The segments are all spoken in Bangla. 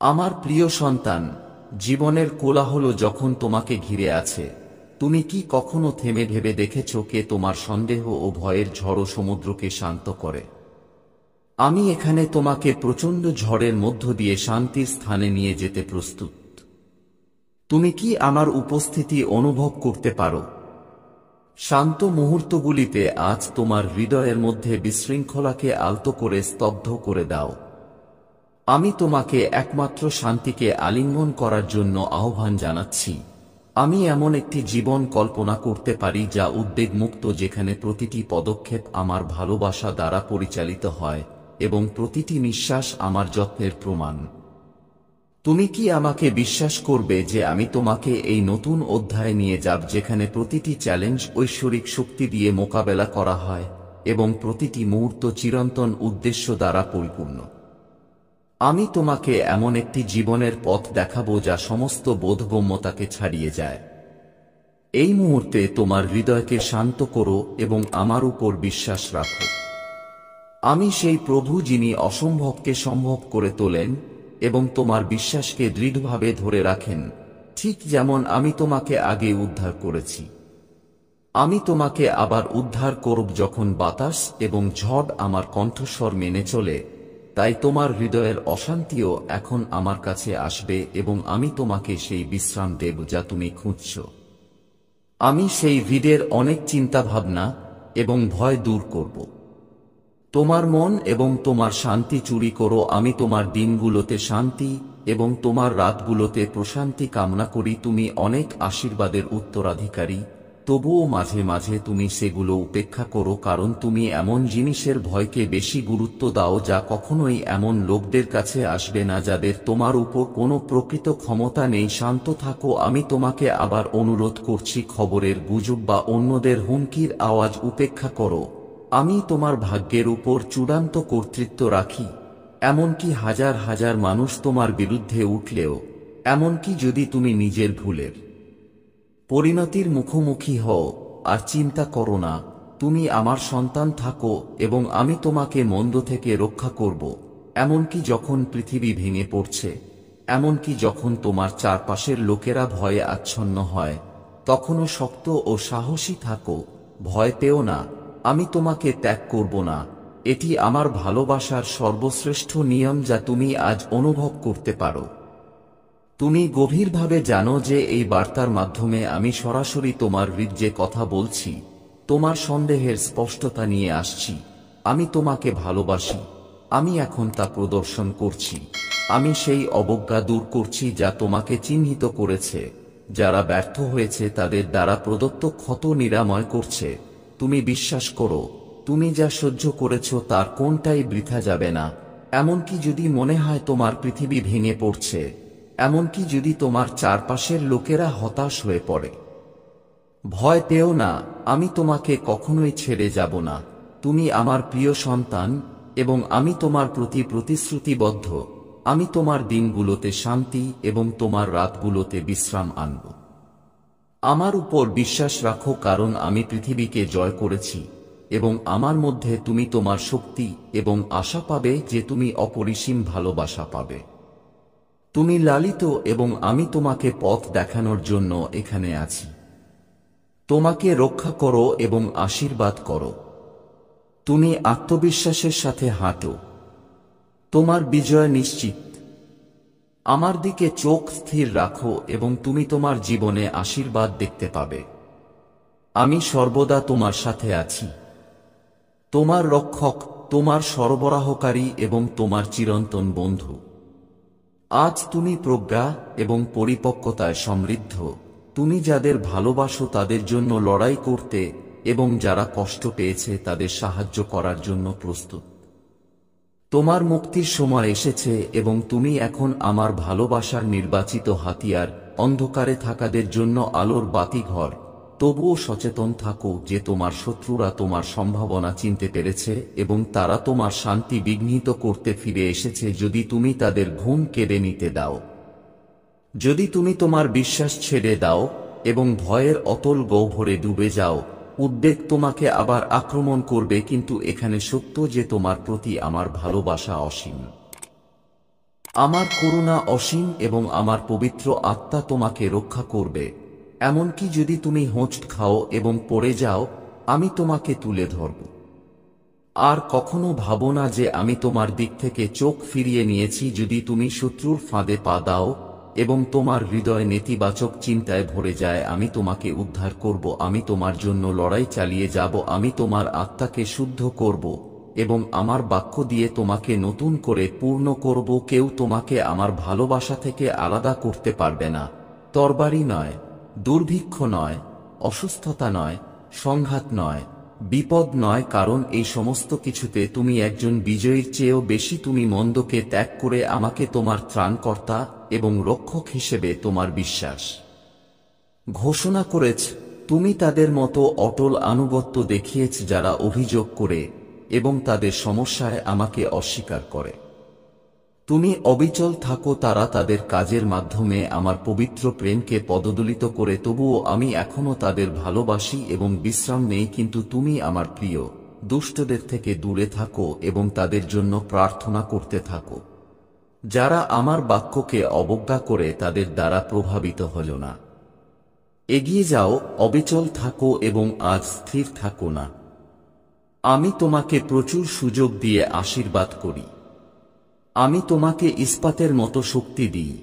আমার প্রিয় সন্তান, জীবনের কোলাহল যখন তোমাকে ঘিরে আছে, তুমি কি কখনো থেমে ভেবে দেখেছ কে তোমার সন্দেহ ও ভয়ের ঝড়ো সমুদ্রকে শান্ত করে? আমি এখানে তোমাকে প্রচণ্ড ঝড়ের মধ্য দিয়ে শান্তির স্থানে নিয়ে যেতে প্রস্তুত। তুমি কি আমার উপস্থিতি অনুভব করতে পারো? শান্ত মুহূর্তগুলিতে আজ তোমার হৃদয়ের মধ্যে বিশৃঙ্খলাকে আলতো করে স্তব্ধ করে দাও। আমি তোমাকে একমাত্র শান্তিকে আলিঙ্গন করার জন্য আহ্বান জানাচ্ছি। আমি এমন একটি জীবন কল্পনা করতে পারি যা উদ্বেগমুক্ত, যেখানে প্রতিটি পদক্ষেপ আমার ভালোবাসা দ্বারা পরিচালিত হয় এবং প্রতিটি নিঃশ্বাস আমার যত্নের প্রমাণ। তুমি কি আমাকে বিশ্বাস করবে যে আমি তোমাকে এই নতুন অধ্যায়ে নিয়ে যাব, যেখানে প্রতিটি চ্যালেঞ্জ ঐশ্বরিক শক্তি দিয়ে মোকাবেলা করা হয় এবং প্রতিটি মুহূর্ত চিরন্তন উদ্দেশ্য দ্বারা পরিপূর্ণ? আমি তোমাকে এমন একটি জীবনের পথ দেখাবো যা সমস্ত বোধগম্যতাকে ছাড়িয়ে যায়। এই মুহূর্তে তোমার হৃদয়কে শান্ত করো এবং আমার উপর বিশ্বাস রাখো। আমি সেই প্রভু যিনি অসম্ভবকে সম্ভব করে তোলেন এবং তোমার বিশ্বাসকে দৃঢ়ভাবে ধরে রাখেন, ঠিক যেমন আমি তোমাকে আগে উদ্ধার করেছি। আমি তোমাকে আবার উদ্ধার করব যখন বাতাস এবং ঝড় আমার কণ্ঠস্বর মেনে চলে। তাই তোমার হৃদয়ের অশান্তিও এখন আমার কাছে আসবে এবং আমি তোমাকে সেই বিশ্রাম দেব যা তুমি খুঁজছ। আমি সেই হৃদের অনেক চিন্তাভাবনা এবং ভয় দূর করব। তোমার মন এবং তোমার শান্তি চুরি করো। আমি তোমার দিনগুলোতে শান্তি এবং তোমার রাতগুলোতে প্রশান্তি কামনা করি। তুমি অনেক আশীর্বাদের উত্তরাধিকারী, তবুও মাঝে মাঝে তুমি সেগুলো উপেক্ষা করো, কারণ তুমি এমন জিনিসের ভয়কে বেশি গুরুত্ব দাও যা কখনোই এমন লোকদের কাছে আসবে না যাদের তোমার উপর কোনো প্রকৃত ক্ষমতা নেই। শান্ত থাকো। আমি তোমাকে আবার অনুরোধ করছি, খবরের গুজব বা অন্যদের হুমকির আওয়াজ উপেক্ষা করো। আমি তোমার ভাগ্যের উপর চূড়ান্ত কর্তৃত্ব রাখি। এমনকি হাজার হাজার মানুষ তোমার বিরুদ্ধে উঠলেও, এমনকি যদি তুমি নিজের ভুলের পরিণতির মুখোমুখি হও, আর চিন্তা করো না, তুমি আমার সন্তান থাকো এবং আমি তোমাকে মন্দ থেকে রক্ষা করব। এমনকি যখন পৃথিবী ভেঙে পড়ছে, এমনকি যখন তোমার চারপাশের লোকেরা ভয়ে আচ্ছন্ন হয়, তখনও শক্ত ও সাহসী থাকো। ভয় পেও না, আমি তোমাকে ত্যাগ করব না। এটি আমার ভালোবাসার সর্বশ্রেষ্ঠ নিয়ম যা তুমি আজ অনুভব করতে পারো। তুমি গভীরভাবে জানো যে এই বার্তার মাধ্যমে আমি সরাসরি তোমার হৃদয়ে কথা বলছি, তোমার সন্দেহের স্পষ্টতা নিয়ে আসছি। আমি তোমাকে ভালোবাসি। আমি এখন তা প্রদর্শন করছি। আমি সেই অবজ্ঞা দূর করছি যা তোমাকে চিহ্নিত করেছে। যারা ব্যর্থ হয়েছে তাদের দ্বারা প্রদত্ত ক্ষত নিরাময় করছে। তুমি বিশ্বাস করো, তুমি যা সহ্য করেছ তার কোনটাই বৃথা যাবে না। এমনকি যদি মনে হয় তোমার পৃথিবী ভেঙে পড়ছে, এমনকি যদি তোমার চারপাশের লোকেরা হতাশ হয়ে পড়ে, ভয় পেও না। আমি তোমাকে কখনোই ছেড়ে যাব না। তুমি আমার প্রিয় সন্তান এবং আমি তোমার প্রতি প্রতিশ্রুতিবদ্ধ। আমি তোমার দিনগুলোতে শান্তি এবং তোমার রাতগুলোতে বিশ্রাম আনব। আমার উপর বিশ্বাস রাখো, কারণ আমি পৃথিবীকে জয় করেছি এবং আমার মধ্যে তুমি তোমার শক্তি এবং আশা পাবে যে তুমি অপরিসীম ভালোবাসা পাবে। তুমি লালিত এবং আমি তোমাকে পথ দেখানোর জন্য এখানে আছি। তোমাকে রক্ষা করো এবং আশীর্বাদ করো। তুমি আত্মবিশ্বাসের সাথে হাঁটো। তোমার বিজয় নিশ্চিত। আমার দিকে চোখ স্থির রাখো এবং তুমি তোমার জীবনে আশীর্বাদ দেখতে পাবে। আমি সর্বদা তোমার সাথে আছি, তোমার রক্ষক, তোমার সরবরাহকারী এবং তোমার চিরন্তন বন্ধু। আজ তুমি প্রজ্ঞা এবং পরিপক্কতায় সমৃদ্ধ। তুমি যাদের ভালোবাসো তাদের জন্য লড়াই করতে এবং যারা কষ্ট পেয়েছে তাদের সাহায্য করার জন্য প্রস্তুত। তোমার মুক্তির সময় এসেছে এবং তুমি এখন আমার ভালোবাসার নির্বাচিত হাতিয়ার। অন্ধকারে থাকাদের জন্য আলোর বাতিঘর। তবুও সচেতন থাকো যে তোমার শত্রুরা তোমার সম্ভাবনা চিনতে পেরেছে এবং তারা তোমার শান্তি বিঘ্নিত করতে ফিরে এসেছে যদি তুমি তাদের ঘুম কেড়ে নিতে দাও। যদি তুমি তোমার বিশ্বাস ছেড়ে দাও এবং ভয়ের অতল গহ্বরে ডুবে যাও, উদ্বেগ তোমাকে আবার আক্রমণ করবে, কিন্তু এখানে সত্য যে তোমার প্রতি আমার ভালোবাসা অসীম। আমার করুণা অসীম এবং আমার পবিত্র আত্মা তোমাকে রক্ষা করবে। এমনকি যদি তুমি হোঁচট খাও এবং পড়ে যাও, আমি তোমাকে তুলে ধরব। আর কখনো ভাবো না যে আমি তোমার দিক থেকে চোখ ফিরিয়ে নিয়েছি। যদি তুমি শত্রুর ফাঁদে পা দাও এবং তোমার হৃদয় নেতিবাচক চিন্তায় ভরে যায়, আমি তোমাকে উদ্ধার করব। আমি তোমার জন্য লড়াই চালিয়ে যাব। আমি তোমার আত্মাকে শুদ্ধ করব এবং আমার বাক্য দিয়ে তোমাকে নতুন করে পূর্ণ করব। কেউ তোমাকে আমার ভালোবাসা থেকে আলাদা করতে পারবে না। তরবারি নয়, দুর্ভিক্ষ নয়, অসুস্থতা নয়, সংঘাত নয়, বিপদ নয়, কারণ এই সমস্ত কিছুতে তুমি একজন বিজয়ীর চেয়েও বেশি। তুমি মন্দকে ত্যাগ করে আমাকে তোমার ত্রাণকর্তা এবং রক্ষক হিসেবে তোমার বিশ্বাস ঘোষণা করেছ। তুমি তাদের মতো অটল আনুগত্য দেখিয়েছ যারা অভিযোগ করে এবং তাদের সমস্যায় আমাকে অস্বীকার করে। তুমি অবিচল থাকো। তারা তাদের কাজের মাধ্যমে আমার পবিত্র প্রেমকে পদদলিত করে, তবুও আমি এখনো তাদের ভালোবাসি এবং বিশ্রাম নেই। কিন্তু তুমি আমার প্রিয় দুষ্টদের থেকে দূরে থাকো এবং তাদের জন্য প্রার্থনা করতে থাকো। যারা আমার বাক্যকে অবজ্ঞা করে তাদের দ্বারা প্রভাবিত হল না। এগিয়ে যাও, অবিচল থাকো এবং আজ স্থির থাকো না। আমি তোমাকে প্রচুর সুযোগ দিয়ে আশীর্বাদ করি। আমি তোমাকে ইস্পাতের মতো শক্তি দিই।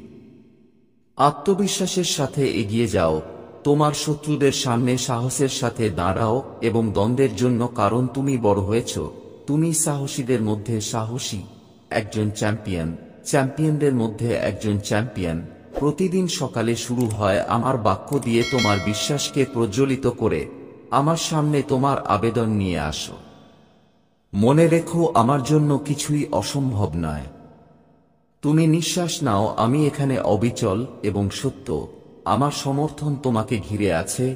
আত্মবিশ্বাসের সাথে এগিয়ে যাও। তোমার শত্রুদের সামনে সাহসের সাথে দাঁড়াও এবং দ্বন্দ্বের জন্য, কারণ তুমি বড় হয়েছ। তুমি সাহসীদের মধ্যে সাহসী, একজন চ্যাম্পিয়ন, চ্যাম্পিয়নদের মধ্যে একজন চ্যাম্পিয়ন। প্রতিদিন সকালে শুরু হয় আমার বাক্য দিয়ে। তোমার বিশ্বাসকে প্রজ্বলিত করে আমার সামনে তোমার আবেদন নিয়ে আসো। মনে রেখো, আমার জন্য কিছুই অসম্ভব নয়। তুমি নিঃশ্বাস নাও, আমি এখানে অবিচল এবং সত্য। আমার সমর্থন তোমাকে ঘিরে আছে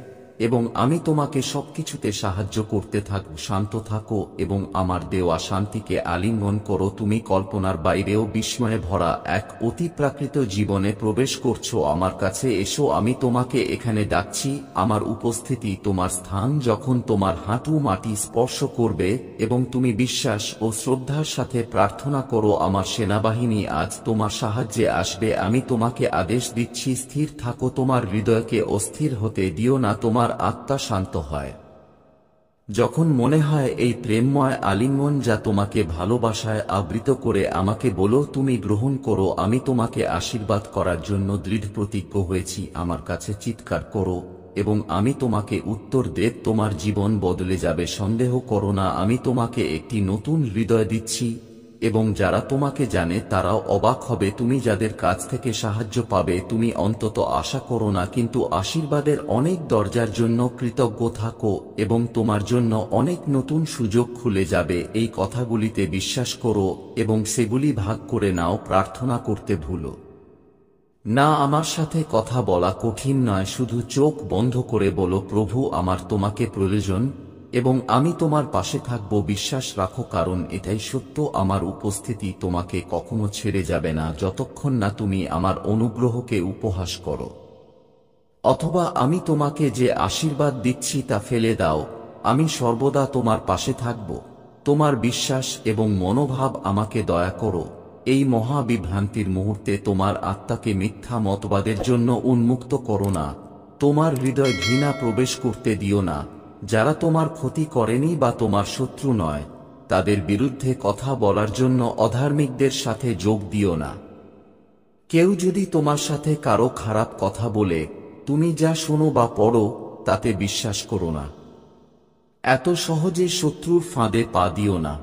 এবং আমি তোমাকে সবকিছুতে সাহায্য করতে থাকব। শান্ত থাকো এবং আমার দেওয়া শান্তিকে আলিঙ্গন করো। তুমি কল্পনার বাইরেও বিস্ময়ে ভরা এক অতিপ্রাকৃত জীবনে প্রবেশ করছো। আমার কাছে এসো, আমি তোমাকে এখানে ডাকছি। আমার উপস্থিতি তোমার স্থান যখন তোমার হাঁটু মাটি স্পর্শ করবে এবং তুমি বিশ্বাস ও শ্রদ্ধার সাথে প্রার্থনা করো, আমার সেনাবাহিনী আজ তোমার সাহায্যে আসবে। আমি তোমাকে আদেশ দিচ্ছি, স্থির থাকো। তোমার হৃদয়কে অস্থির হতে দিও না। তোমার আত্মা শান্ত হয় যখন মনে হয় এই প্রেমময় আলিঙ্গন যা তোমাকে ভালোবাসায় আবৃত করে। আমাকে বলো, তুমি গ্রহণ করো। আমি তোমাকে আশীর্বাদ করার জন্য দৃঢ় প্রতিজ্ঞ হয়েছি। আমার কাছে চিৎকার করো এবং আমি তোমাকে উত্তর দেব। তোমার জীবন বদলে যাবে, সন্দেহ করো না। আমি তোমাকে একটি নতুন হৃদয় দিচ্ছি এবং যারা তোমাকে জানে তারাও অবাক হবে। তুমি যাদের কাছ থেকে সাহায্য পাবে, তুমি অন্তত আশা করো না, কিন্তু আশীর্বাদের অনেক দরজার জন্য কৃতজ্ঞ থাকো এবং তোমার জন্য অনেক নতুন সুযোগ খুলে যাবে। এই কথাগুলিতে বিশ্বাস করো এবং সেগুলি ভাগ করে নাও। প্রার্থনা করতে ভুলো না। আমার সাথে কথা বলা কঠিন নয়, শুধু চোখ বন্ধ করে বলো, প্রভু, আমার তোমাকে প্রয়োজন এবং আমি তোমার পাশে থাকব। বিশ্বাস রাখো, কারণ এটাই সত্য। আমার উপস্থিতি তোমাকে কখনো ছেড়ে যাবে না যতক্ষণ না তুমি আমার অনুগ্রহকে উপহাস করো, অথবা আমি তোমাকে যে আশীর্বাদ দিচ্ছি তা ফেলে দাও। আমি সর্বদা তোমার পাশে থাকব। তোমার বিশ্বাস এবং মনোভাব আমাকে দয়া করো। এই মহাবিভ্রান্তির মুহূর্তে তোমার আত্মাকে মিথ্যা মতবাদের জন্য উন্মুক্ত করো না। তোমার হৃদয় ঘৃণা প্রবেশ করতে দিও না। যারা তোমার ক্ষতি করেনি বা তোমার শত্রু নয়, তাদের বিরুদ্ধে কথা বলার জন্য অধার্মিকদের সাথে যোগ দিও না। কেউ যদি তোমার সাথে কারো খারাপ কথা বলে, তুমি যা শোনো বা পড়ো তাতে বিশ্বাস করো না। এত সহজে শত্রুর ফাঁদে পা দিও না।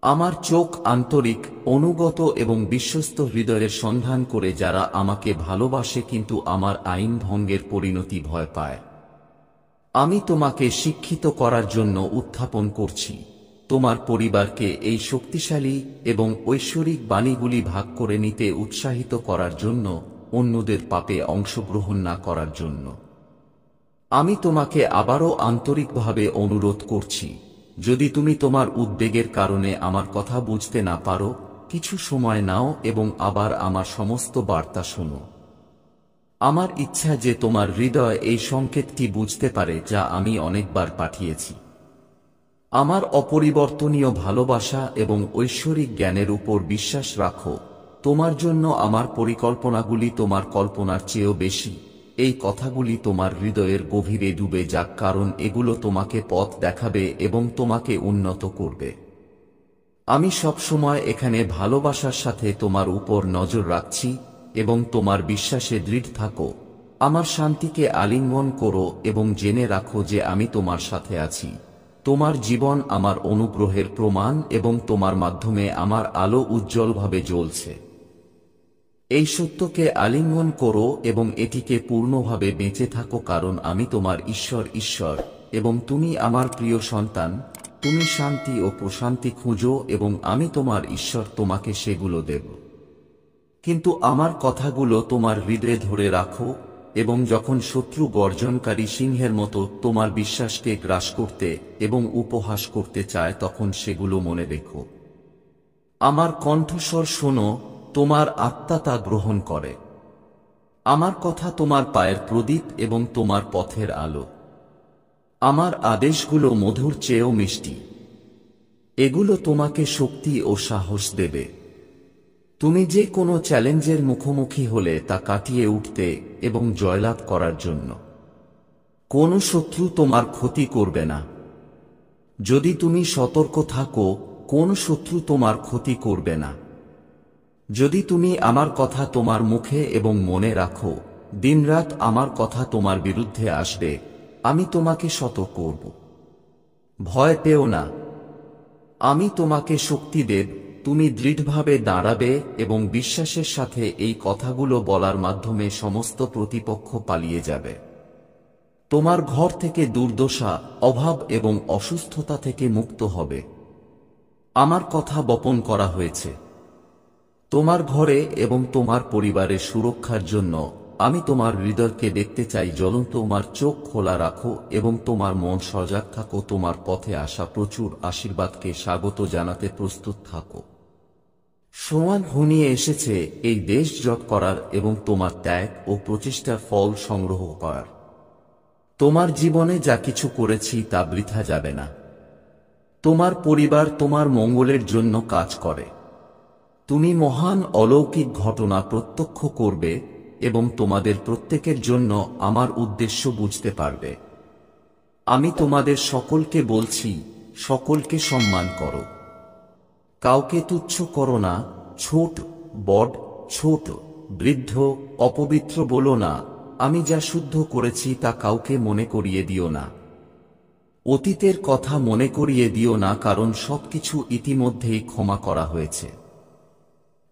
আমার চোখ আন্তরিক, অনুগত এবং বিশ্বস্ত হৃদয়ের সন্ধান করে, যারা আমাকে ভালোবাসে কিন্তু আমার আইন ভঙ্গের পরিণতি ভয় পায়। আমি তোমাকে শিক্ষিত করার জন্য উত্থাপন করছি, তোমার পরিবারকে এই শক্তিশালী এবং ঐশ্বরিক বাণীগুলি ভাগ করে নিতে উৎসাহিত করার জন্য, অন্যদের পাপে অংশগ্রহণ না করার জন্য। আমি তোমাকে আবারও আন্তরিকভাবে অনুরোধ করছি, যদি তুমি তোমার উদ্বেগের কারণে আমার কথা বুঝতে না পারো, কিছু সময় নাও এবং আবার আমার সমস্ত বার্তা শোনো। আমার ইচ্ছা যে তোমার হৃদয় এই সংকেতটি বুঝতে পারে যা আমি অনেকবার পাঠিয়েছি। আমার অপরিবর্তনীয় ভালোবাসা এবং ঐশ্বরিক জ্ঞানের উপর বিশ্বাস রাখো। তোমার জন্য আমার পরিকল্পনাগুলি তোমার কল্পনার চেয়েও বেশি। এই কথাগুলি তোমার হৃদয়ের গভীরে ডুবে যাক, কারণ এগুলো তোমাকে পথ দেখাবে এবং তোমাকে উন্নত করবে। আমি সবসময় এখানে ভালোবাসার সাথে তোমার উপর নজর রাখছি এবং তোমার বিশ্বাসে দৃঢ় থাকো। আমার শান্তিকে আলিঙ্গন করো এবং জেনে রাখো যে আমি তোমার সাথে আছি। তোমার জীবন আমার অনুগ্রহের প্রমাণ এবং তোমার মাধ্যমে আমার আলো উজ্জ্বলভাবে জ্বলছে। এই সত্যকে আলিঙ্গন করো এবং এটিকে পূর্ণভাবে বেঁচে থাকো, কারণ আমি তোমার ঈশ্বর এবং তুমি আমার প্রিয় সন্তান। তুমি শান্তি ও প্রশান্তি খুঁজো এবং আমি তোমার ঈশ্বর তোমাকে সেগুলো দেব। কিন্তু আমার কথাগুলো তোমার হৃদয়ে ধরে রাখো এবং যখন শত্রু গর্জনকারী সিংহের মতো তোমার বিশ্বাসকে গ্রাস করতে এবং উপহাস করতে চায়, তখন সেগুলো মনে রেখো। আমার কণ্ঠস্বর শোনো, তোমার আত্মা তা গ্রহণ করে। আমার কথা তোমার পায়ের প্রদীপ এবং তোমার পথের আলো। আমার আদেশগুলো মধুর চেয়েও মিষ্টি। এগুলো তোমাকে শক্তি ও সাহস দেবে। তুমি যে কোনো চ্যালেঞ্জের মুখোমুখি হলে তা কাটিয়ে উঠতে এবং জয়লাভ করার জন্য। কোনো শত্রু তোমার ক্ষতি করবে না। যদি তুমি সতর্ক থাকো, কোন শত্রু তোমার ক্ষতি করবে না। যদি তুমি আমার কথা তোমার মুখে এবং মনে রাখো, দিনরাত আমার কথা তোমার বিরুদ্ধে আসবে, আমি তোমাকে সতর্ক করব। ভয় পেও না, আমি তোমাকে শক্তি দেব। তুমি দৃঢ়ভাবে দাঁড়াবে এবং বিশ্বাসের সাথে এই কথাগুলো বলার মাধ্যমে সমস্ত প্রতিপক্ষ পালিয়ে যাবে। তোমার ঘর থেকে দুর্দশা, অভাব এবং অসুস্থতা থেকে মুক্ত হবে। আমার কথা বপন করা হয়েছে তোমার ঘরে এবং তোমার পরিবারের সুরক্ষার জন্য। আমি তোমার হৃদয়কে দেখতে চাই জ্বলন্ত। তোমার চোখ খোলা রাখো এবং তোমার মন সজাগ থাকো। তোমার পথে আসা প্রচুর আশীর্বাদকে স্বাগত জানাতে প্রস্তুত থাকো। সময় ঘনিয়ে এসেছে এই দেশ জয় করার এবং তোমার ত্যাগ ও প্রচেষ্টার ফল সংগ্রহ করার। তোমার জীবনে যা কিছু করেছি তা বৃথা যাবে না। তোমার পরিবার তোমার মঙ্গলের জন্য কাজ করে। তুমি মহান অলৌকিক ঘটনা প্রত্যক্ষ করবে এবং তোমাদের প্রত্যেকের জন্য আমার উদ্দেশ্য বুঝতে পারবে। আমি তোমাদের সকলকে বলছি, সকলকে সম্মান করো। কাউকে তুচ্ছ করো না। ছোট বড়, ছোট বৃদ্ধ, অপবিত্র বলো না। আমি যা শুদ্ধ করেছি তা কাউকে মনে করিয়ে দিও না। অতীতের কথা মনে করিয়ে দিও না, কারণ সবকিছু ইতিমধ্যেই ক্ষমা করা হয়েছে।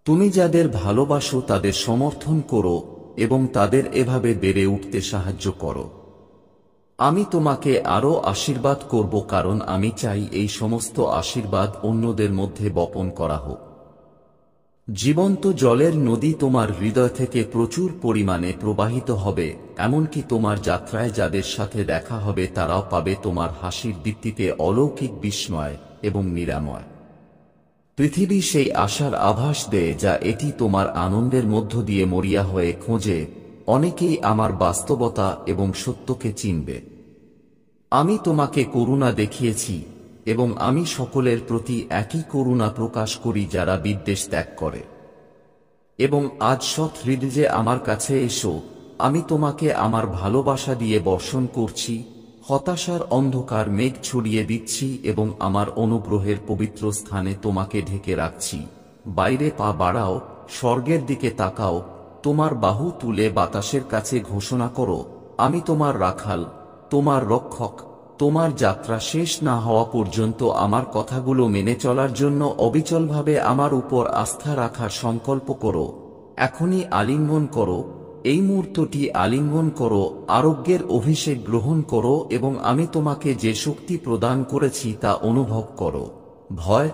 তুমি যাদের ভালোবাসো তাদের সমর্থন করো এবং তাদের এভাবে বেড়ে উঠতে সাহায্য করো। আমি তোমাকে আরো আশীর্বাদ করব, কারণ আমি চাই এই সমস্ত আশীর্বাদ অন্যদের মধ্যে বপন করা হোক। জীবন্ত জলের নদী তোমার হৃদয় থেকে প্রচুর পরিমাণে প্রবাহিত হবে, এমনকি তোমার যাত্রায় যাদের সাথে দেখা হবে তারাও পাবে তোমার হাসির দীপ্তিতে অলৌকিক বিস্ময় এবং নিরাময়। পৃথিবী সেই আশার আভাস দেয় যা এটি তোমার আনন্দের মধ্য দিয়ে মরিয়া হয়ে খোঁজে। অনেকেই আমার বাস্তবতা এবং সত্যকে চিনবে। আমি তোমাকে করুণা দেখিয়েছি এবং আমি সকলের প্রতি একই করুণা প্রকাশ করি যারা বিদ্বেষ ত্যাগ করে। এবং আজ সৎ হৃদয়ে আমার কাছে এসো। আমি তোমাকে আমার ভালোবাসা দিয়ে বর্ষণ করছি, হতাশার অন্ধকার মেঘ ছড়িয়ে দিচ্ছি এবং আমার অনুগ্রহের পবিত্র স্থানে তোমাকে ঢেকে রাখছি। বাইরে পা বাড়াও, স্বর্গের দিকে তাকাও, তোমার বাহু তুলে বাতাসের কাছে ঘোষণা করো, আমি তোমার রাখাল, তোমার রক্ষক। তোমার যাত্রা শেষ না হওয়া পর্যন্ত আমার কথাগুলো মেনে চলার জন্য অবিচলভাবে আমার উপর আস্থা রাখার সংকল্প করো। এখনই আলিঙ্গন করো, এই মুহূর্তটি আলিঙ্গন করো, আরোগ্যের অভিষেক গ্রহণ করো এবং আমি তোমাকে যে শক্তি প্রদান করেছি তা অনুভব করো। ভয়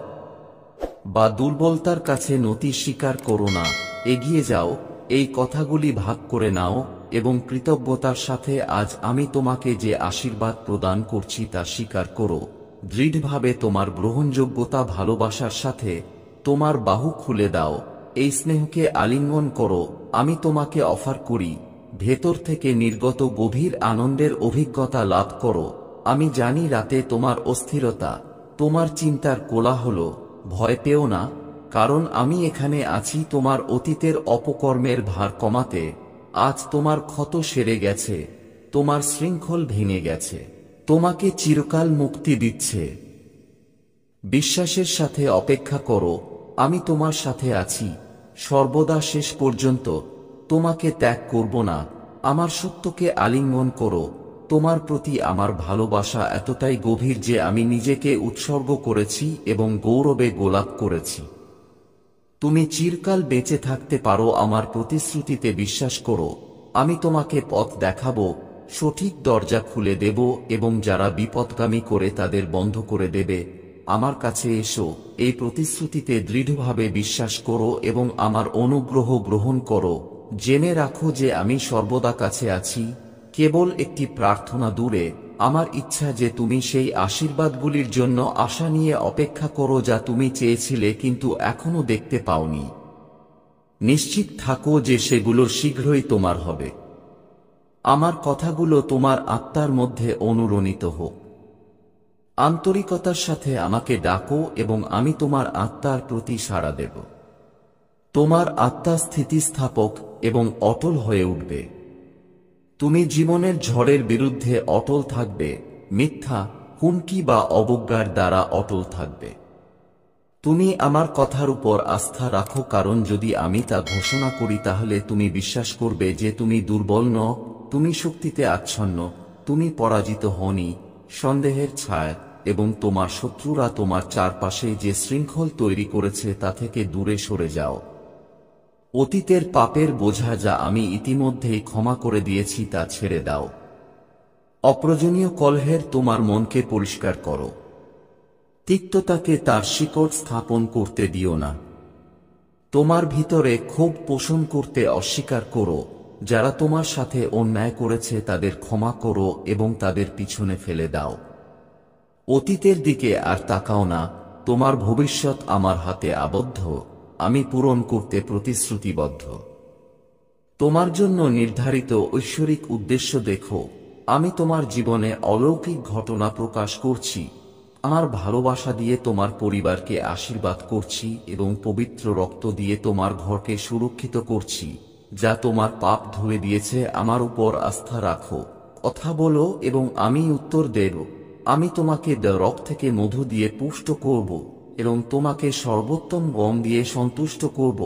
বা দুর্বলতার কাছে নতি স্বীকার করো না, এগিয়ে যাও। এই কথাগুলি ভাগ করে নাও এবং কৃতজ্ঞতার সাথে আজ আমি তোমাকে যে আশীর্বাদ প্রদান করছি তা স্বীকার করো। দৃঢ়ভাবে তোমার গ্রহণযোগ্যতা ভালোবাসার সাথে তোমার বাহু খুলে দাও। এই স্নেহকে আলিঙ্গন করো। আমি তোমাকে অফার করি, ভেতর থেকে নির্গত গভীর আনন্দের অভিজ্ঞতা লাভ করো। আমি জানি রাতে তোমার অস্থিরতা, তোমার চিন্তার কোলাহল। ভয় পেও না, কারণ আমি এখানে আছি তোমার অতীতের অপকর্মের ভার কমাতে। আজ তোমার ক্ষত সেরে গেছে, তোমার শৃঙ্খল ভেঙে গেছে, তোমাকে চিরকাল মুক্তি দিচ্ছে। বিশ্বাসের সাথে অপেক্ষা করো, আমি তোমার সাথে আছি সর্বদা, শেষ পর্যন্ত তোমাকে ত্যাগ করব না। আমার সত্যকে আলিঙ্গন করো, তোমার প্রতি আমার ভালোবাসা এতটাই গভীর যে আমি নিজেকে উৎসর্গ করেছি এবং গৌরবে গোলাপ করেছি। তুমি চিরকাল বেঁচে থাকতে পারো আমার প্রতিশ্রুতিতে বিশ্বাস করো। আমি তোমাকে পথ দেখাবো, সঠিক দরজা খুলে দেব এবং যারা বিপদগামী করে তাদের বন্ধ করে দেবে। আমার কাছে এসো, এই প্রতিশ্রুতিতে দৃঢ়ভাবে বিশ্বাস করো এবং আমার অনুগ্রহ গ্রহণ করো। জেনে রাখো যে আমি সর্বদা কাছে আছি, কেবল একটি প্রার্থনা দূরে। আমার ইচ্ছা যে তুমি সেই আশীর্বাদগুলির জন্য আশা নিয়ে অপেক্ষা করো যা তুমি চেয়েছিলে কিন্তু এখনো দেখতে পাওনি। নিশ্চিত থাকো যে সেগুলো শীঘ্রই তোমার হবে। আমার কথাগুলো তোমার আত্মার মধ্যে অনুরণিত হোক। আন্তরিকতার সাথে আমাকে ডাকো এবং আমি তোমার আত্মার প্রতি সাড়া দেব। তোমার আত্মা স্থিতিস্থাপক এবং অটল হয়ে উঠবে। তুমি জীবনের ঝড়ের বিরুদ্ধে অটল থাকবে, মিথ্যা, হুমকি বা অবজ্ঞার দ্বারা অটল থাকবে। তুমি আমার কথার উপর আস্থা রাখো, কারণ যদি আমি তা ঘোষণা করি তাহলে তুমি বিশ্বাস করবে যে তুমি দুর্বল নও, তুমি শক্তিতে আচ্ছন্ন, তুমি পরাজিত হওনি। সন্দেহের ছায়া এবং তোমার শত্রুরা তোমার চারপাশে যে শৃঙ্খল তৈরি করেছে তা থেকে দূরে সরে যাও। অতীতের পাপের বোঝা যা আমি ইতিমধ্যেই ক্ষমা করে দিয়েছি তা ছেড়ে দাও। অপ্রয়োজনীয় কলহের তোমার মনকে পরিষ্কার করো। তিক্ততাকে তার শিকড় স্থাপন করতে দিও না। তোমার ভিতরে ক্ষোভ পোষণ করতে অস্বীকার করো। যারা তোমার সাথে অন্যায় করেছে তাদের ক্ষমা করো এবং তাদের পিছনে ফেলে দাও। অতীতের দিকে আর তাকাও না, তোমার ভবিষ্যৎ আমার হাতে আবদ্ধ, আমি পূরণ করতে প্রতিশ্রুতিবদ্ধ। তোমার জন্য নির্ধারিত ঐশ্বরিক উদ্দেশ্য দেখো। আমি তোমার জীবনে অলৌকিক ঘটনা প্রকাশ করছি। আমার ভালোবাসা দিয়ে তোমার পরিবারকে আশীর্বাদ করছি এবং পবিত্র রক্ত দিয়ে তোমার ঘরকে সুরক্ষিত করছি যা তোমার পাপ ধুয়ে দিয়েছে। আমার উপর আস্থা রাখো, কথা বলো এবং আমি উত্তর দেব। আমি তোমাকে রক থেকে মধু দিয়ে পুষ্ট করব এবং তোমাকে সর্বোত্তম গম দিয়ে সন্তুষ্ট করব।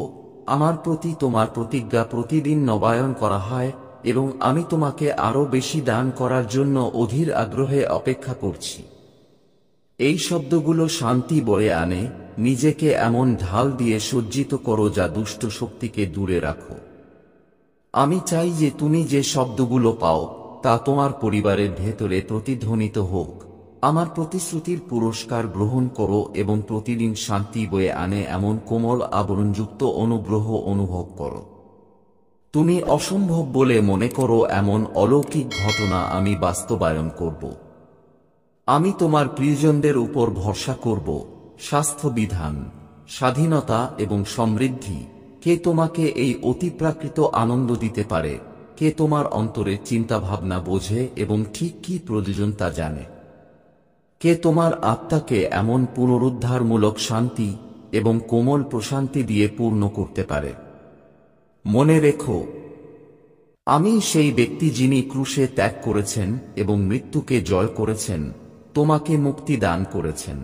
আমার প্রতি তোমার প্রতিজ্ঞা প্রতিদিন নবায়ন করা হয় এবং আমি তোমাকে আরো বেশি দান করার জন্য অধীর আগ্রহে অপেক্ষা করছি। এই শব্দগুলো শান্তি বয়ে আনে। নিজেকে এমন ঢাল দিয়ে সজ্জিত করো যা দুষ্ট শক্তিকে দূরে রাখো। আমি চাই যে তুমি যে শব্দগুলো পাও তা তোমার পরিবারের ভেতরে প্রতিধ্বনিত হোক। আমার প্রতিশ্রুতির পুরস্কার গ্রহণ করো এবং প্রতিদিন শান্তি বয়ে আনে এমন কোমল আবরণযুক্ত অনুগ্রহ অনুভব করো। তুমি অসম্ভব বলে মনে করো এমন অলৌকিক ঘটনা আমি বাস্তবায়ন করব। আমি তোমার প্রিয়জনদের উপর ভরসা করব। স্বাস্থ্য বিধান, স্বাধীনতা এবং সমৃদ্ধি। কে তোমাকে এই অতিপ্রাকৃত আনন্দ দিতে পারে? কে তোমার অন্তরের চিন্তাভাবনা বোঝে এবং ঠিক কি প্রয়োজন তা জানে? কে তোমার আত্মাকে এমন পুনরুদ্ধারমূলক শান্তি এবং কোমল প্রশান্তি দিয়ে পূর্ণ করতে পারে? মনে রেখো, আমি সেই ব্যক্তি যিনি ক্রুশে ত্যাগ করেছেন এবং মৃত্যুকে জয় করেছেন, তোমাকে মুক্তি দান করেছেন।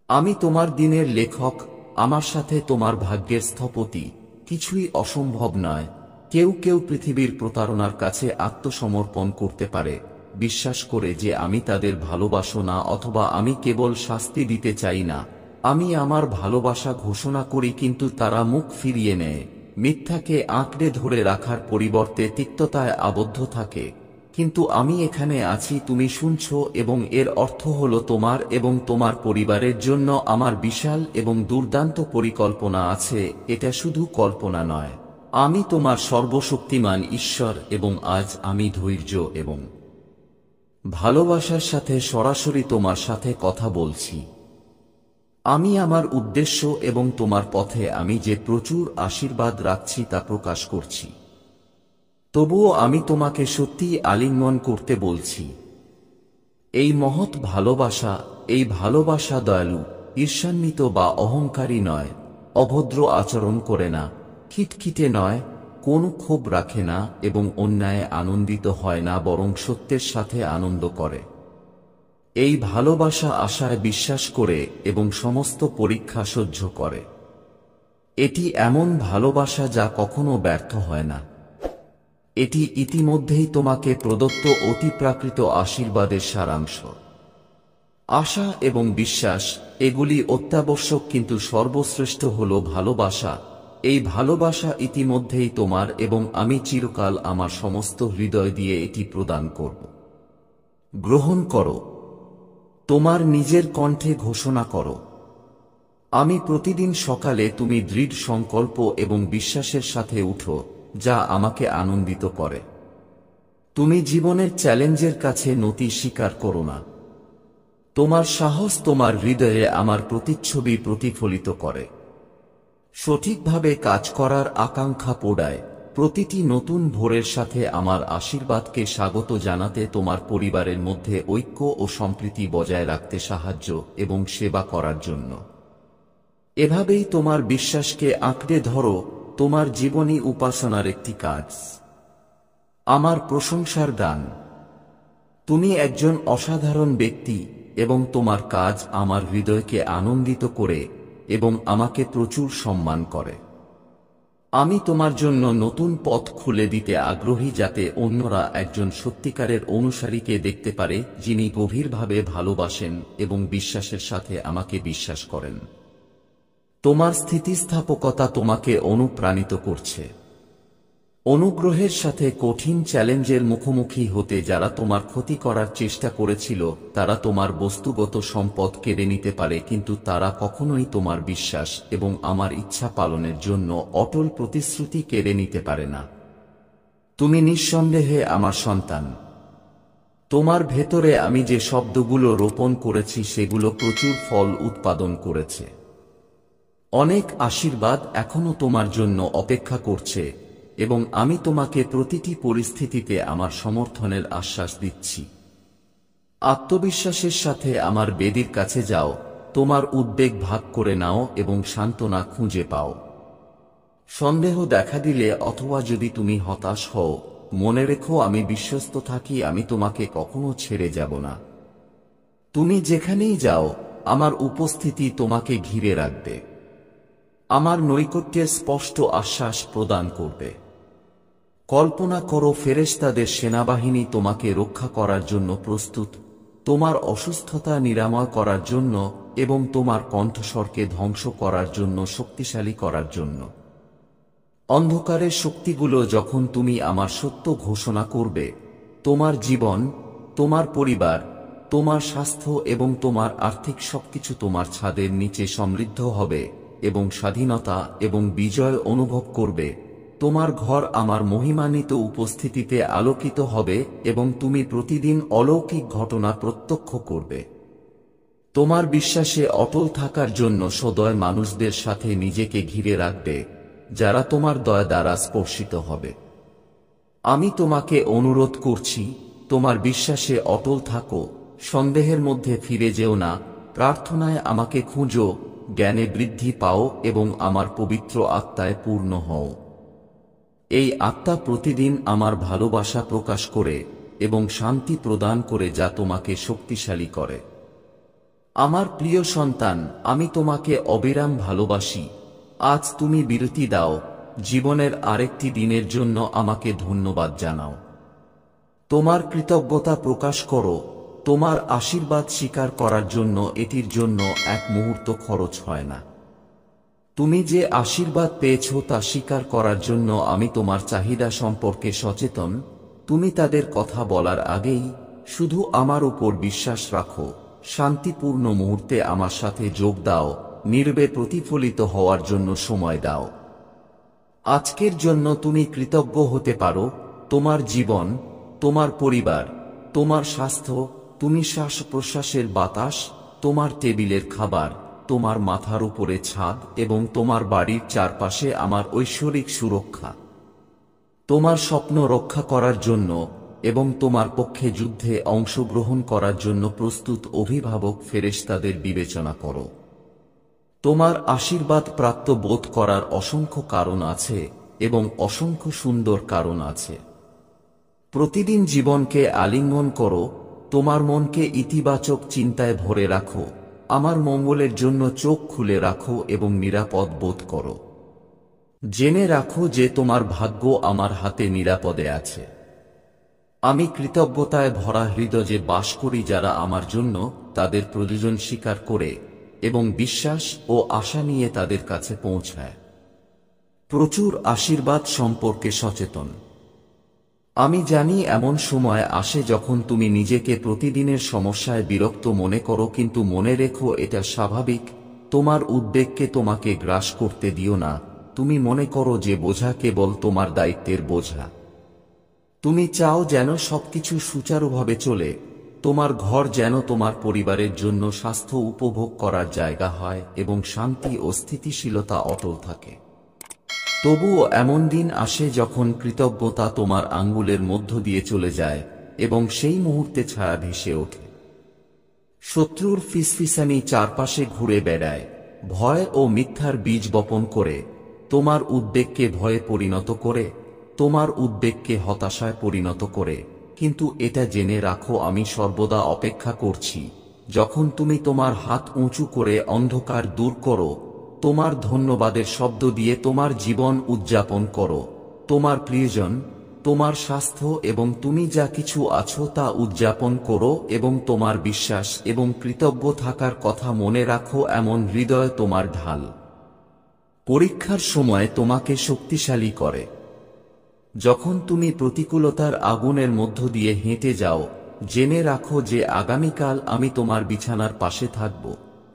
আমি তোমার দিনের লেখক, আমার সাথে তোমার ভাগ্যের স্থপতি। কিছুই অসম্ভব নয়। কেউ কেউ পৃথিবীর প্রতারণার কাছে আত্মসমর্পণ করতে পারে, বিশ্বাস করে যে আমি তাদের ভালোবাসো না অথবা আমি কেবল শাস্তি দিতে চাই না। আমি আমার ভালোবাসা ঘোষণা করি কিন্তু তারা মুখ ফিরিয়ে নেয়, মিথ্যাকে আঁকড়ে ধরে রাখার পরিবর্তে তিক্ততায় আবদ্ধ থাকে। কিন্তু আমি এখানে আছি, তুমি শুনছো, এবং এর অর্থ হলো তোমার এবং তোমার পরিবারের জন্য আমার বিশাল এবং দুর্দান্ত পরিকল্পনা আছে। এটা শুধু কল্পনা নয়, আমি তোমার সর্বশক্তিমান ঈশ্বর এবং আজ আমি ধৈর্য এবং ভালোবাসার সাথে সরাসরি তোমার সাথে কথা বলছি। আমি আমার উদ্দেশ্য এবং তোমার পথে আমি যে প্রচুর আশীর্বাদ রাখছি তা প্রকাশ করছি। তবুও আমি তোমাকে সত্যিই আলিঙ্গন করতে বলছি। এই মহৎ ভালোবাসা, এই ভালোবাসা দয়ালু, ঈর্ষান্বিত বা অহংকারী নয়, অভদ্র আচরণ করে না, খিটখিটে নয়, কোনো ক্ষোভ রাখে না এবং অন্যায়ে আনন্দিত হয় না, বরং সত্যের সাথে আনন্দ করে। এই ভালোবাসা আশায় বিশ্বাস করে এবং সমস্ত পরীক্ষা সহ্য করে। এটি এমন ভালোবাসা যা কখনো ব্যর্থ হয় না। এটি ইতিমধ্যেই তোমাকে প্রদত্ত অতিপ্রাকৃত আশীর্বাদের সারাংশ। আশা এবং বিশ্বাস এগুলি অত্যাবশ্যক, কিন্তু সর্বশ্রেষ্ঠ হল ভালোবাসা। এই ভালোবাসা ইতিমধ্যেই তোমার এবং আমি চিরকাল আমার সমস্ত হৃদয় দিয়ে এটি প্রদান করব। গ্রহণ করো। তোমার নিজের কণ্ঠে ঘোষণা করো, আমি প্রতিদিন সকালে তুমি দৃঢ় সংকল্প এবং বিশ্বাসের সাথে উঠো, যা আমাকে আনন্দিত করে। তুমি জীবনের চ্যালেঞ্জের কাছে নতি স্বীকার করো না। তোমার সাহস তোমার হৃদয়ে আমার প্রতিচ্ছবি প্রতিফলিত করে। সঠিকভাবে কাজ করার আকাঙ্ক্ষা পোড়ায়। প্রতিটি নতুন ভোরের সাথে আমার আশীর্বাদকে স্বাগত জানাতে, তোমার পরিবারের মধ্যে ঐক্য ও সম্প্রীতি বজায় রাখতে সাহায্য এবং সেবা করার জন্য। এভাবেই তোমার বিশ্বাসকে আঁকড়ে ধরো। তোমার জীবনী উপাসনার একটি কাজ, আমার প্রশংসার গান। তুমি একজন অসাধারণ ব্যক্তি এবং তোমার কাজ আমার হৃদয়কে আনন্দিত করে এবং আমাকে প্রচুর সম্মান করে। আমি তোমার জন্য নতুন পথ খুলে দিতে আগ্রহী, যাতে অন্যরা একজন সত্যিকারের অনুসারীকে দেখতে পারে, যিনি গভীরভাবে ভালোবাসেন এবং বিশ্বাসের সাথে আমাকে বিশ্বাস করেন। তোমার স্থিতিস্থাপকতা তোমাকে অনুপ্রাণিত করছে। অনুগ্রহের সাথে কঠিন চ্যালেঞ্জের মুখোমুখি হতে যারা তোমার ক্ষতি করার চেষ্টা করেছিল, তারা তোমার বস্তুগত সম্পদ কেড়ে নিতে পারে, কিন্তু তারা কখনোই তোমার বিশ্বাস এবং আমার ইচ্ছা পালনের জন্য অটল প্রতিশ্রুতি কেড়ে নিতে পারে না। তুমি নিঃসন্দেহে আমার সন্তান। তোমার ভেতরে আমি যে শব্দগুলো রোপণ করেছি সেগুলো প্রচুর ফল উৎপাদন করেছে। অনেক আশীর্বাদ এখনো তোমার জন্য অপেক্ষা করছে এবং আমি তোমাকে প্রতিটি পরিস্থিতিতে আমার সমর্থনের আশ্বাস দিচ্ছি। আত্মবিশ্বাসের সাথে আমার বেদির কাছে যাও, তোমার উদ্বেগ ভাগ করে নাও এবং সান্ত্বনা খুঁজে পাও। সন্দেহ দেখা দিলে অথবা যদি তুমি হতাশ হও, মনে রেখো আমি বিশ্বস্ত থাকি, আমি তোমাকে কখনো ছেড়ে যাব না। তুমি যেখানেই যাও, আমার উপস্থিতি তোমাকে ঘিরে রাখবে, আমার নৈকট্যের স্পষ্ট আশ্বাস প্রদান করবে। কল্পনা করো ফেরেশতাদের সেনাবাহিনী তোমাকে রক্ষা করার জন্য প্রস্তুত, তোমার অসুস্থতা নিরাময় করার জন্য এবং তোমার কণ্ঠস্বরকে ধ্বংস করার জন্য, শক্তিশালী করার জন্য। অন্ধকারের শক্তিগুলো যখন তুমি আমার সত্য ঘোষণা করবে, তোমার জীবন, তোমার পরিবার, তোমার স্বাস্থ্য এবং তোমার আর্থিক সবকিছু তোমার ছাদের নিচে সমৃদ্ধ হবে এবং স্বাধীনতা এবং বিজয় অনুভব করবে। তোমার ঘর আমার মহিমান্বিত উপস্থিতিতে আলোকিত হবে এবং তুমি প্রতিদিন অলৌকিক ঘটনা প্রত্যক্ষ করবে। তোমার বিশ্বাসে অটল থাকার জন্য সদয় মানুষদের সাথে নিজেকে ঘিরে রাখবে, যারা তোমার দয়া দ্বারা স্পর্শিত হবে। আমি তোমাকে অনুরোধ করছি, তোমার বিশ্বাসে অটল থাকো, সন্দেহের মধ্যে ফিরে যেও না, প্রার্থনায় আমাকে খুঁজো, জ্ঞানে বৃদ্ধি পাও এবং আমার পবিত্র আত্মায় পূর্ণ হও। এই আত্মা প্রতিদিন আমার ভালোবাসা প্রকাশ করে এবং শান্তি প্রদান করে, যা তোমাকে শক্তিশালী করে। আমার প্রিয় সন্তান, আমি তোমাকে অবিরাম ভালোবাসি। আজ তুমি বিরতি দাও, জীবনের আরেকটি দিনের জন্য আমাকে ধন্যবাদ জানাও। তোমার কৃতজ্ঞতা প্রকাশ করো। তোমার আশীর্বাদ স্বীকার করার জন্য এটির জন্য এক মুহূর্ত খরচ হয় না। তুমি যে আশীর্বাদ পেয়েছ তা স্বীকার করার জন্য আমি তোমার চাহিদা সম্পর্কে সচেতন। তুমি তাদের কথা বলার আগেই শুধু আমার উপর বিশ্বাস রাখো। শান্তিপূর্ণ মুহূর্তে আমার সাথে যোগ দাও, নীরবে প্রতিফলিত হওয়ার জন্য সময় দাও। আজকের জন্য তুমি কৃতজ্ঞ হতে পারো, তোমার জীবন, তোমার পরিবার, তোমার স্বাস্থ্য, তুমি শ্বাস প্রশ্বাসের বাতাস, তোমার টেবিলের খাবার, তোমার মাথার উপরে ছাদ এবং তোমার বাড়ির চারপাশে আমার ঐশ্বরিক সুরক্ষা। তোমার স্বপ্ন রক্ষা করার জন্য এবং তোমার পক্ষে যুদ্ধে অংশগ্রহণ করার জন্য প্রস্তুত অভিভাবক ফেরেশতাদের বিবেচনা করো। তোমার আশীর্বাদ প্রাপ্ত বোধ করার অসংখ্য কারণ আছে এবং অসংখ্য সুন্দর কারণ আছে। প্রতিদিন জীবনকে আলিঙ্গন করো, তোমার মনকে ইতিবাচক চিন্তায় ভরে রাখো, আমার মঙ্গলের জন্য চোখ খুলে রাখো এবং নিরাপদ বোধ করো। জেনে রাখো যে তোমার ভাগ্য আমার হাতে নিরাপদে আছে। আমি কৃতজ্ঞতায় ভরা হৃদয়ে বাস করি যারা আমার জন্য তাদের প্রয়োজন স্বীকার করে এবং বিশ্বাস ও আশা নিয়ে তাদের কাছে পৌঁছায়। প্রচুর আশীর্বাদ সম্পর্কে সচেতন। আমি জানি এমন সময় আসে যখন তুমি নিজেকে প্রতিদিনের সমস্যায় বিরক্ত মনে করো, কিন্তু মনে রেখো এটা স্বাভাবিক। তোমার উদ্বেগকে তোমাকে গ্রাস করতে দিও না। তুমি মনে করো যে বোঝা কেবল তোমার দায়িত্বের বোঝা। তুমি চাও যেন সবকিছু সুচারুভাবে চলে, তোমার ঘর যেন তোমার পরিবারের জন্য স্বাস্থ্য উপভোগ করার জায়গা হয় এবং শান্তি ও স্থিতিশীলতা অটল থাকে। তবুও এমন দিন আসে যখন কৃতজ্ঞতা তোমার আঙ্গুলের মধ্য দিয়ে চলে যায় এবং সেই মুহূর্তে ছায়া ভেসে ওঠে। শত্রুর ফিসফিসানি চারপাশে ঘুরে বেড়ায়, ভয় ও মিথ্যার বীজ বপন করে, তোমার উদ্বেগকে ভয়ে পরিণত করে, তোমার উদ্বেগকে হতাশায় পরিণত করে। কিন্তু এটা জেনে রাখো আমি সর্বদা অপেক্ষা করছি যখন তুমি তোমার হাত উঁচু করে অন্ধকার দূর করো, তোমার ধন্যবাদের শব্দ দিয়ে তোমার জীবন উদযাপন করো, তোমার প্রিয়জন, তোমার স্বাস্থ্য এবং তুমি যা কিছু আছো তা উদযাপন করো এবং তোমার বিশ্বাস এবং কৃতজ্ঞ থাকার কথা মনে রাখো। এমন হৃদয় তোমার ঢাল। পরীক্ষার সময় তোমাকে শক্তিশালী করে। যখন তুমি প্রতিকূলতার আগুনের মধ্য দিয়ে হেঁটে যাও, জেনে রাখো যে আগামীকাল আমি তোমার বিছানার পাশে থাকব।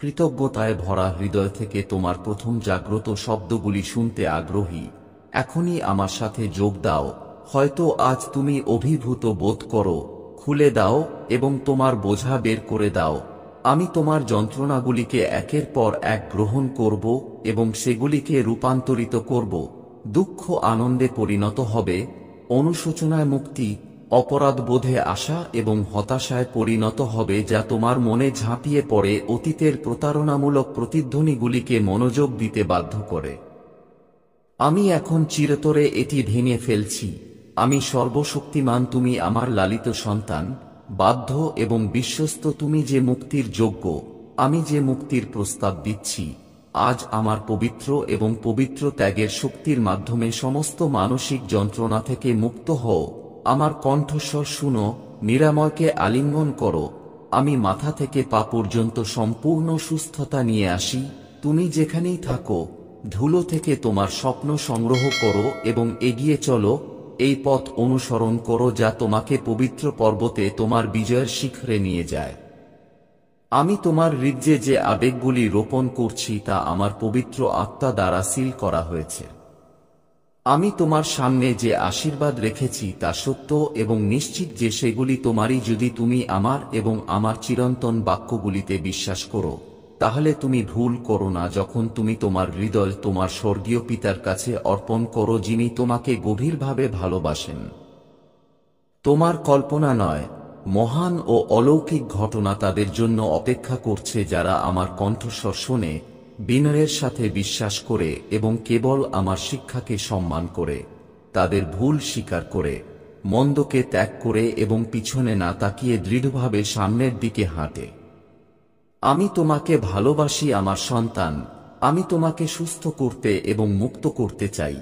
কৃতজ্ঞতায় ভরা হৃদয় থেকে তোমার প্রথম জাগ্রত শব্দগুলি শুনতে আগ্রহী। এখনই আমার সাথে যোগ দাও। হয়তো আজ তুমি অভিভূত বোধ করো, খুলে দাও এবং তোমার বোঝা বের করে দাও। আমি তোমার যন্ত্রণাগুলিকে একের পর এক গ্রহণ করব এবং সেগুলিকে রূপান্তরিত করব। দুঃখ আনন্দে পরিণত হবে, অনুশোচনায় মুক্তি, অপরাধবোধে আশা এবং হতাশায় পরিণত হবে, যা তোমার মনে ঝাঁপিয়ে পড়ে অতীতের প্রতারণামূলক প্রতিধ্বনিগুলিকে মনোযোগ দিতে বাধ্য করে। আমি এখন চিরতরে এটি ভেঙে ফেলছি। আমি সর্বশক্তিমান, তুমি আমার লালিত সন্তান, বাধ্য এবং বিশ্বস্ত, তুমি যে মুক্তির যোগ্য, আমি যে মুক্তির প্রস্তাব দিচ্ছি। আজ আমার পবিত্র এবং পবিত্র ত্যাগের শক্তির মাধ্যমে সমস্ত মানসিক যন্ত্রণা থেকে মুক্ত হও। আমার কণ্ঠস্বর শুনো, নিরাময়কে আলিঙ্গন করো। আমি মাথা থেকে পা পর্যন্ত সম্পূর্ণ সুস্থতা নিয়ে আসি। তুমি যেখানেই থাকো, ধুলো থেকে তোমার স্বপ্ন সংগ্রহ করো এবং এগিয়ে চলো। এই পথ অনুসরণ করো যা তোমাকে পবিত্র পর্বতে তোমার বিজয়ের শিখরে নিয়ে যায়। আমি তোমার হৃদয়ে যে আবেগগুলি রোপণ করছি তা আমার পবিত্র আত্মা দ্বারা সিল করা হয়েছে। আমি তোমার সামনে যে আশীর্বাদ রেখেছি তা সত্য এবং নিশ্চিত যে সেগুলি তোমারই। যদি তুমি আমার এবং আমার চিরন্তন বাক্যগুলিতে বিশ্বাস করো, তাহলে তুমি ভুল করো না যখন তুমি তোমার হৃদয় তোমার স্বর্গীয় পিতার কাছে অর্পণ করো, যিনি তোমাকে গভীরভাবে ভালোবাসেন। তোমার কল্পনা নয়, মহান ও অলৌকিক ঘটনা তাদের জন্য অপেক্ষা করছে যারা আমার কণ্ঠস্বর শোনে, বিনয়ের সাথে বিশ্বাস করে এবং কেবল আমার শিক্ষাকে সম্মান করে, তাদের ভুল স্বীকার করে, মন্দকে ত্যাগ করে এবং পিছনে না তাকিয়ে দৃঢ়ভাবে সামনের দিকে হাঁটে। আমি তোমাকে ভালোবাসি আমার সন্তান। আমি তোমাকে সুস্থ করতে এবং মুক্ত করতে চাই।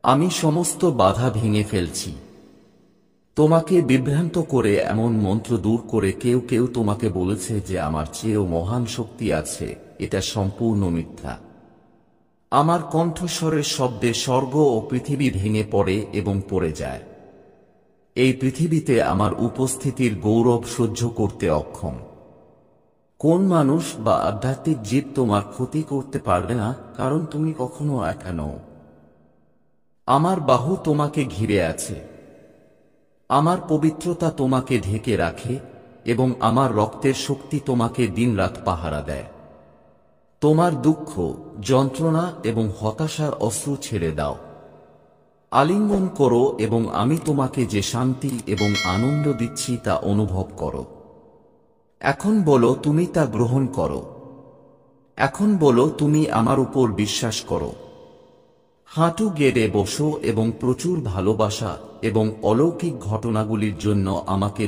আমি সমস্ত বাধা ভেঙে ফেলছি। তোমাকে বিভ্রান্ত করে এমন মন্ত্র দূর করে কেউ কেউ তোমাকে বলেছে যে আমার চেয়েও মহান শক্তি আছে। এটা সম্পূর্ণ মিথ্যা। আমার কণ্ঠস্বরের শব্দে স্বর্গ ও পৃথিবী ভেঙে পড়ে এবং পড়ে যায়। এই পৃথিবীতে আমার উপস্থিতির গৌরব সহ্য করতে অক্ষম কোন মানুষ বা আধ্যাত্মিক জীব তোমার ক্ষতি করতে পারবে না, কারণ তুমি কখনো একা নও। আমার বাহু তোমাকে ঘিরে আছে, আমার পবিত্রতা তোমাকে ঢেকে রাখে এবং আমার রক্তের শক্তি তোমাকে দিনরাত পাহারা দেয়। তোমার দুঃখ, যন্ত্রণা এবং হতাশার অশ্রু ছেড়ে দাও। আলিঙ্গন করো এবং আমি তোমাকে যে শান্তি এবং আনন্দ দিচ্ছি তা অনুভব করো। এখন বলো তুমি তা গ্রহণ করো। এখন বলো, তুমি আমার উপর বিশ্বাস করো। হাঁটু গেড়ে বসো এবং প্রচুর ভালোবাসা এবং অলৌকিক ঘটনাগুলির জন্য আমাকে